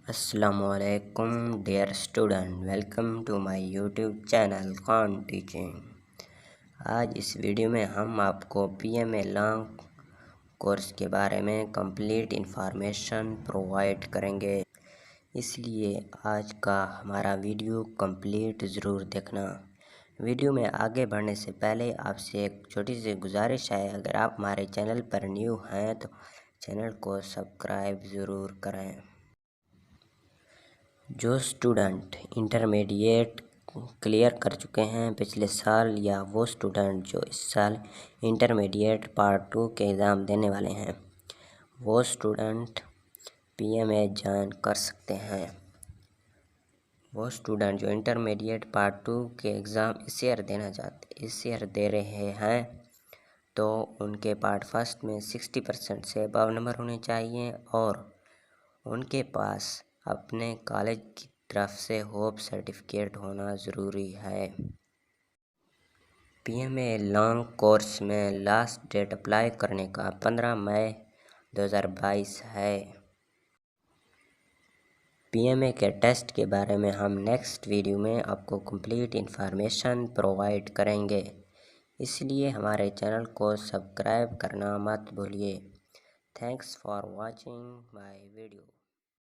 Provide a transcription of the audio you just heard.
السلام علیکم dear student, welcome to my YouTube channel Khan teaching. آج اس ویڈیو میں ہم آپ کو P M A long course کے بارے میں کمپلیٹ انفارمیشن پرووائڈ کریں گے، اس لیے آج کا ہمارا ویڈیو کمپلیٹ ضرور دیکھنا۔ ویڈیو میں آگے بڑھنے سے پہلے آپ سے ایک چھوٹی سی گزارش ہے، اگر آپ ہمارے چینل پر نیو ہیں تو چینل کو سبسکرائب ضرور کریں۔ جو اسٹوڈنٹ انٹرمیڈیٹ کلیئر کر چکے ہیں پچھلے سال، یا وہ اسٹوڈنٹ جو اس سال انٹرمیڈیٹ پارٹ 2 کے ایگزام دینے والے ہیں، وہ اسٹوڈنٹ پی ایم اے جوائن کر سکتے ہیں۔ وہ اسٹوڈنٹ جو انٹرمیڈیٹ پارٹ 2 کے ایگزام اس ایئر دے رہے ہیں تو ان کے پارٹ فرسٹ میں 60% سے ابو نمبر ہونے چاہیے، اور ان کے پاس اپنے کالج کی طرف سے ہوپ سرٹیفکیٹ ہونا ضروری ہے۔ P M A long course میں لاسٹ ڈیٹ اپلائی کرنے کا 15 مئی 2022 ہے۔ پی ایم اے کے ٹیسٹ کے بارے میں ہم نیکسٹ ویڈیو میں آپ کو کمپلیٹ انفارمیشن پرووائڈ کریں گے، اس لیے ہمارے چینل کو سبسکرائب کرنا مت بھولیے۔ Thanks for watching my video.